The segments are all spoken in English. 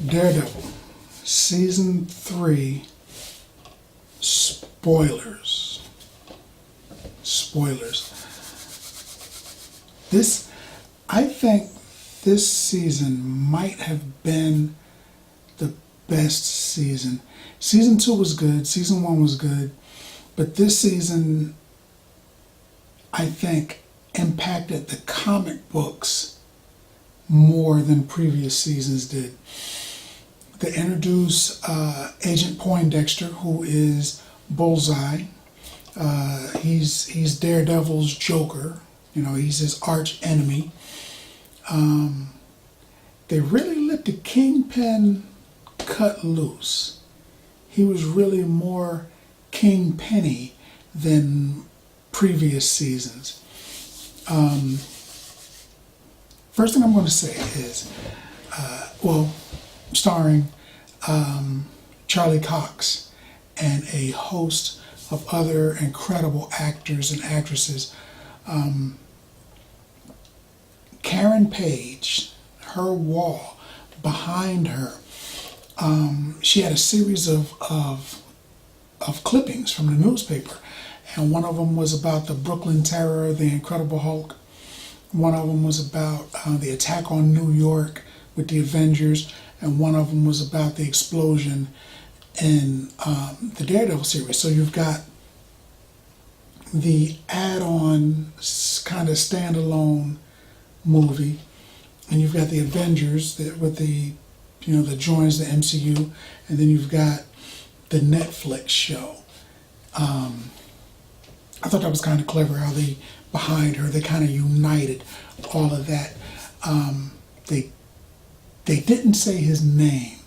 Daredevil, Season 3, spoilers. I think this season might have been the best season. Season 2 was good, Season 1 was good, but this season, I think, impacted the comic books more than previous seasons did. They introduce Agent Poindexter, who is Bullseye. He's Daredevil's Joker. You know, he's his arch enemy. They really let the Kingpin cut loose. He was really more Kingpin-y than previous seasons. First thing I'm going to say is, starring Charlie Cox and a host of other incredible actors and actresses. Karen Page, her wall behind her, she had a series of clippings from the newspaper, and one of them was about the Brooklyn Terror, the Incredible Hulk. One of them was about the attack on New York with the Avengers, and one of them was about the explosion in the Daredevil series. So you've got the add-on kind of standalone movie, and you've got the Avengers with the that joins the MCU, and then you've got the Netflix show. I thought that was kind of clever how they behind her they kind of united all of that. They didn't say his name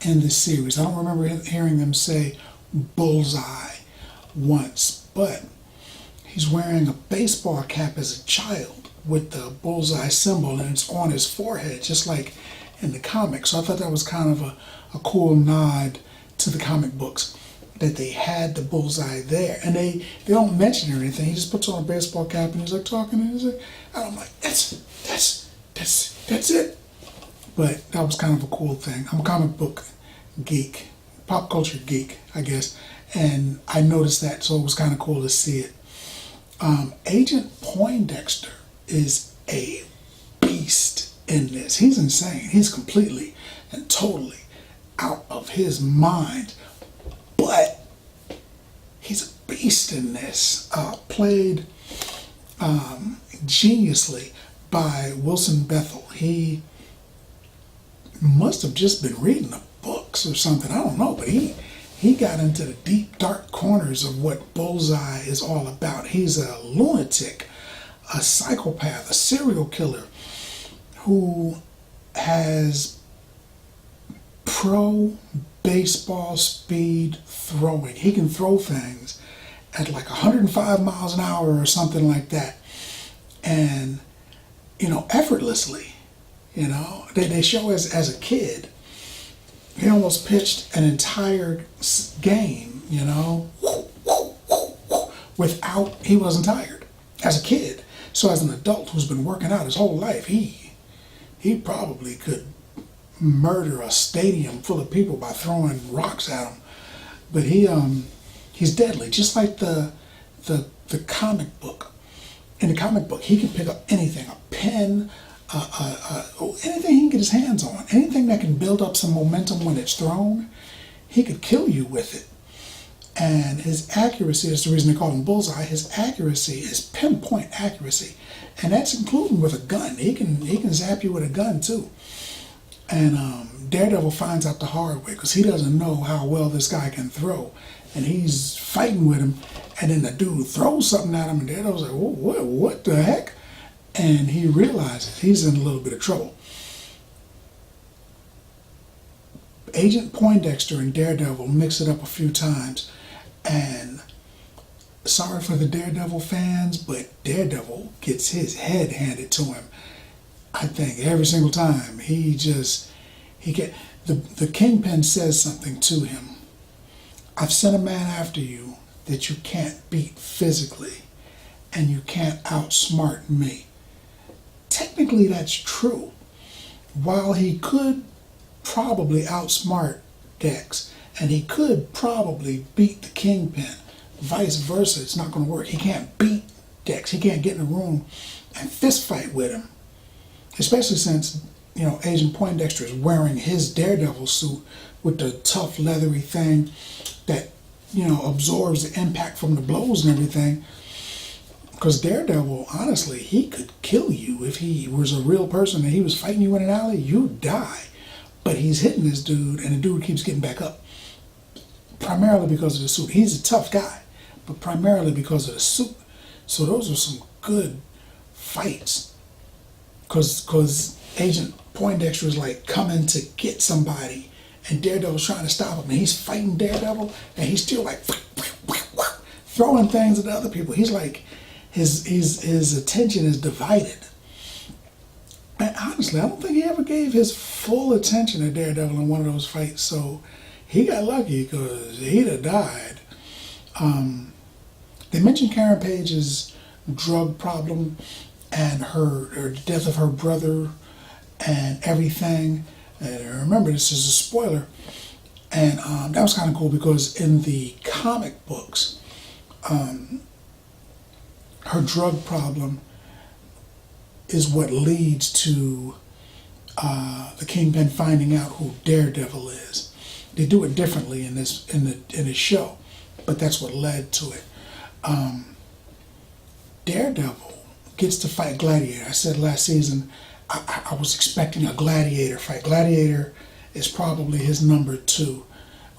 in the series. I don't remember hearing them say Bullseye once, but he's wearing a baseball cap as a child with the bullseye symbol, and it's on his forehead, just like in the comics. So I thought that was kind of a cool nod to the comic books, that they had the bullseye there. And they don't mention it or anything. He just puts on a baseball cap and he's like talking, and he's like, and I'm like, that's it. But that was kind of a cool thing. I'm a comic book geek, pop culture geek, I guess, and I noticed that, so it was kind of cool to see it. Agent Poindexter is a beast in this. He's insane. He's completely and totally out of his mind, but he's a beast in this. Played geniusly by Wilson Bethel. He must have just been reading the books or something. I don't know, but he got into the deep, dark corners of what Bullseye is all about. He's a lunatic, a psychopath, a serial killer who has pro baseball speed throwing. He can throw things at like 105 miles an hour or something like that. And, effortlessly. They show as a kid, he almost pitched an entire game, he wasn't tired as a kid. So as an adult who's been working out his whole life, he probably could murder a stadium full of people by throwing rocks at them. But he's deadly, just like the comic book. In the comic book, he can pick up anything, a pen, anything he can get his hands on, anything that can build up some momentum when it's thrown, he could kill you with it. And his accuracy is the reason they call him Bullseye. His accuracy is pinpoint accuracy, and that's including with a gun. He can zap you with a gun too. And Daredevil finds out the hard way because he doesn't know how well this guy can throw, and he's fighting with him. And then the dude throws something at him, and Daredevil's like, "What the heck?" And he realizes he's in a little bit of trouble. Agent Poindexter and Daredevil mix it up a few times, and sorry for the Daredevil fans, but Daredevil gets his head handed to him. I think every single time the Kingpin says something to him. "I've sent a man after you that you can't beat physically, and you can't outsmart me. Technically, that's true. While he could probably outsmart Dex, and he could probably beat the Kingpin, vice versa, it's not going to work. He can't beat Dex. He can't get in a room and fist fight with him, especially since, Agent Poindexter is wearing his Daredevil suit with the tough leathery thing that, absorbs the impact from the blows and everything. Because Daredevil, honestly, he could kill you if he was a real person and he was fighting you in an alley, you'd die. But he's hitting this dude, and the dude keeps getting back up. Primarily because of the suit. He's a tough guy, but primarily because of the suit. So those are some good fights. Because Agent Poindexter is like coming to get somebody, and Daredevil's trying to stop him, and he's fighting Daredevil, and he's still like throwing things at other people. He's like, his attention is divided. And honestly, I don't think he ever gave his full attention to Daredevil in one of those fights, so he got lucky because he'd have died. They mentioned Karen Page's drug problem and the death of her brother and everything. And remember, this is a spoiler. And that was kind of cool because in the comic books, her drug problem is what leads to the Kingpin finding out who Daredevil is. They do it differently in this show, but that's what led to it. Daredevil gets to fight Gladiator. I said last season I was expecting a Gladiator fight. Gladiator is probably his number 2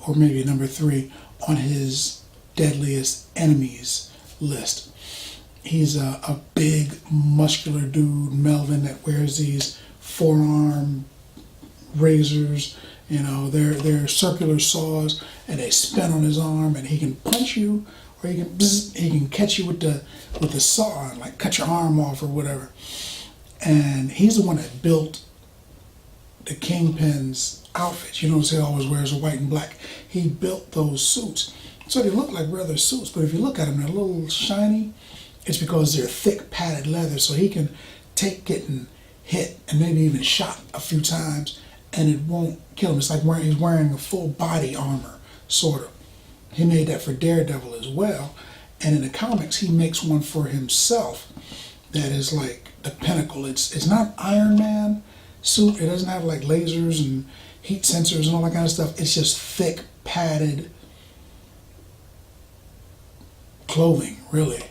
or maybe number 3 on his deadliest enemies list. He's a big, muscular dude, Melvin, that wears these forearm razors. They're circular saws, and they spin on his arm, and he can punch you, or he can catch you with the saw and like cut your arm off or whatever. And he's the one that built the Kingpin's outfits. You notice he always wears a white and black. He built those suits, so they look like regular suits, but if you look at them, they're a little shiny. It's because they're thick, padded leather, so he can take getting hit and maybe even shot a few times, and it won't kill him. It's like he's wearing a full body armor, sort of. He made that for Daredevil as well, and in the comics, he makes one for himself that is like the pinnacle. It's not Iron Man suit. It doesn't have like lasers and heat sensors and all that kind of stuff. It's just thick, padded clothing, really.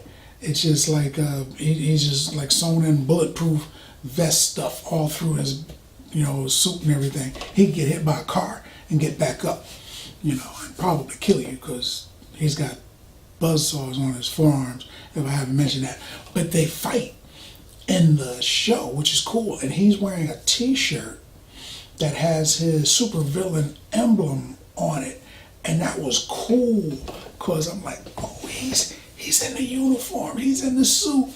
It's just like he's just like sewn in bulletproof vest stuff all through his suit and everything. He could get hit by a car and get back up, and probably kill you because he's got buzzsaws on his forearms, if I haven't mentioned that. But they fight in the show, which is cool, and he's wearing a t-shirt that has his supervillain emblem on it, and that was cool because I'm like, oh, he's in the uniform, he's in the suit.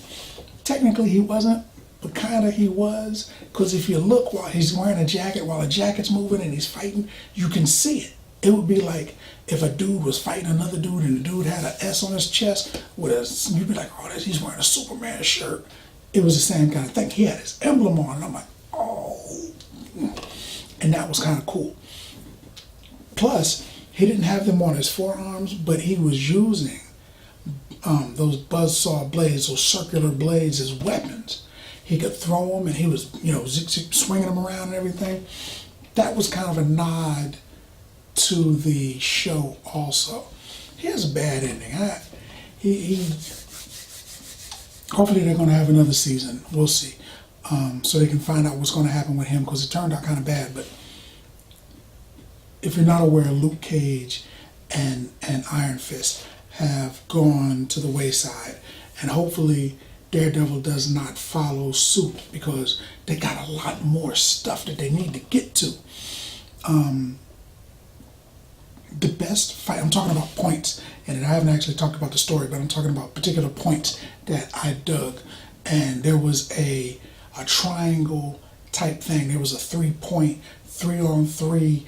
Technically he wasn't, but kind of he was, because if you look while he's wearing a jacket, while the jacket's moving and he's fighting, you can see it. It would be like if a dude was fighting another dude and the dude had an S on his chest, you'd be like, oh, he's wearing a Superman shirt. It was the same kind of thing. He had his emblem on, and I'm like, oh. And that was kind of cool. Plus, he didn't have them on his forearms, but he was using those buzzsaw blades, those circular blades, as weapons. He could throw them, and he was, swinging them around and everything. That was kind of a nod to the show also. He has a bad ending. Hopefully they're going to have another season. We'll see. So they can find out what's going to happen with him, because it turned out kind of bad. But if you're not aware, Luke Cage and Iron Fist have gone to the wayside, and hopefully Daredevil does not follow suit, because they got a lot more stuff that they need to get to. The best fight, I'm talking about points, and I haven't actually talked about the story, but I'm talking about particular points that I dug. And there was a triangle type thing. There was a 3-point, 3-on-3,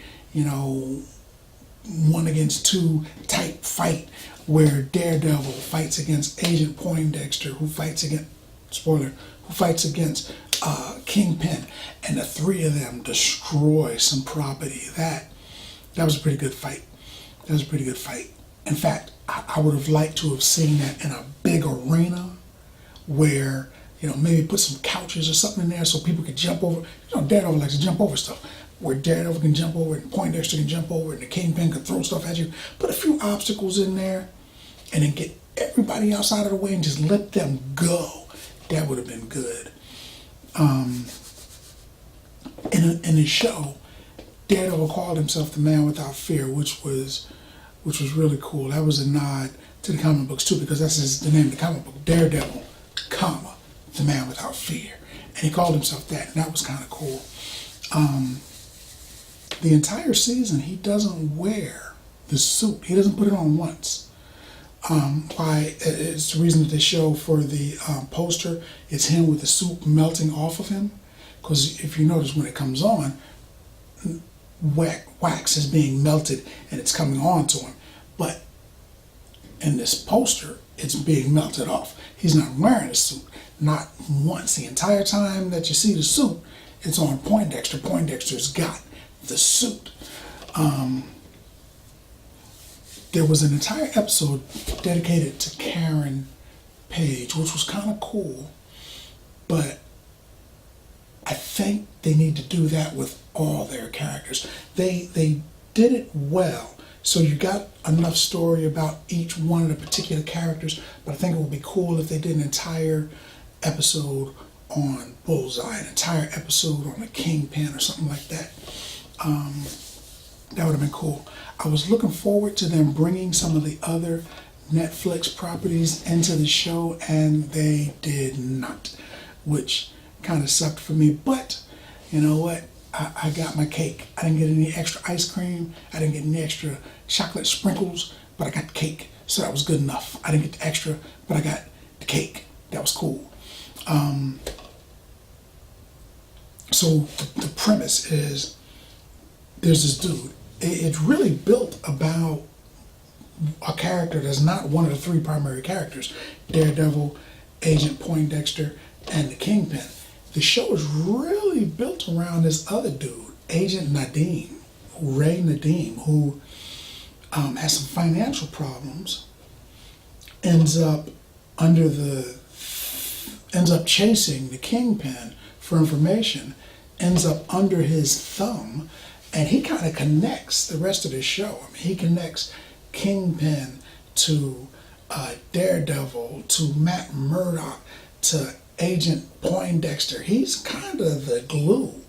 1 against 2 type fight where Daredevil fights against Agent Poindexter, who fights against, spoiler, who fights against Kingpin, and the three of them destroy some property. That was a pretty good fight. That was a pretty good fight. In fact, I would have liked to have seen that in a big arena where, maybe put some couches or something in there so people could jump over. Daredevil likes to jump over stuff. Where Daredevil can jump over it, and Poindexter can jump over it, and the Kingpin can throw stuff at you. Put a few obstacles in there, and then get everybody else out of the way and just let them go. That would have been good. In the show, Daredevil called himself the Man Without Fear, which was really cool. That was a nod to the comic books too, because that's the name of the comic book, Daredevil, comma, the Man Without Fear, and he called himself that, and that was kind of cool. The entire season, he doesn't wear the suit. He doesn't put it on once. Why? It's the reason that they show for the poster, it's him with the suit melting off of him. Because if you notice, when it comes on, wax is being melted and it's coming on to him. But in this poster, it's being melted off. He's not wearing a suit. Not once. The entire time that you see the suit, it's on Poindexter. Poindexter's got the suit. There was an entire episode dedicated to Karen Page, which was kind of cool, but I think they need to do that with all their characters. They did it well, so you got enough story about each one of the particular characters, but I think it would be cool if they did an entire episode on Bullseye, an entire episode on the Kingpin or something like that. That would have been cool. I was looking forward to them bringing some of the other Netflix properties into the show, and they did not, which kind of sucked for me. But you know what? I got my cake. I didn't get any extra ice cream. I didn't get any extra chocolate sprinkles, but I got the cake, so that was good enough. I didn't get the extra, but I got the cake. That was cool. So the premise is, there's this dude. It's really built about a character that's not one of the three primary characters, Daredevil, Agent Poindexter, and the Kingpin. The show is really built around this other dude, Agent Nadeem, Ray Nadeem, who has some financial problems, ends up chasing the Kingpin for information, ends up under his thumb, and he kind of connects the rest of the show. I mean, he connects Kingpin to Daredevil, to Matt Murdock, to Agent Poindexter. He's kind of the glue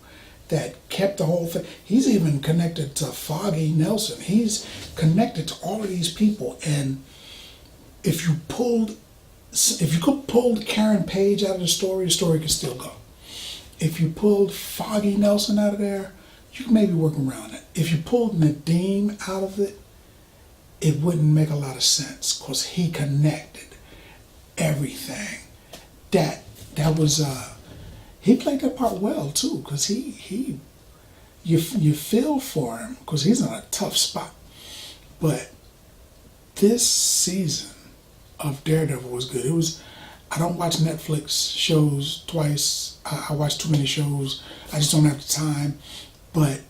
that kept the whole thing. He's even connected to Foggy Nelson. He's connected to all of these people. And if you could pull Karen Page out of the story could still go. If you pulled Foggy Nelson out of there, you can maybe work around it. If you pulled Nadeem out of it, it wouldn't make a lot of sense, because he connected everything. That was he played that part well too, because you feel for him, because he's in a tough spot. But this season of Daredevil was good. I don't watch Netflix shows twice. I watch too many shows. I just don't have the time. But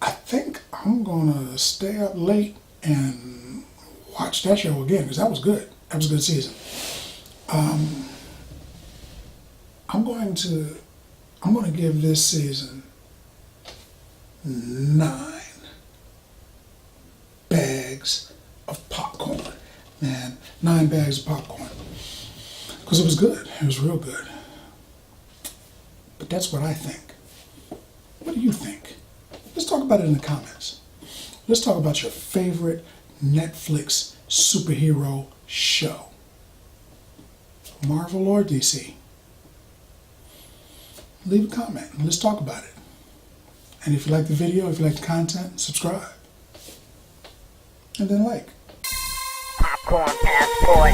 I think I'm gonna stay up late and watch that show again, because that was good. That was a good season. I'm going to give this season 9 bags of popcorn. Man, 9 bags of popcorn. Because it was good. It was real good. But that's what I think. What do you think? Let's talk about it in the comments. Let's talk about your favorite Netflix superhero show. Marvel or DC? Leave a comment and let's talk about it. And if you like the video, if you like the content, subscribe. And then like. Popcorn passport.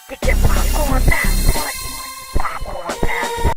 Get your popcorn passport.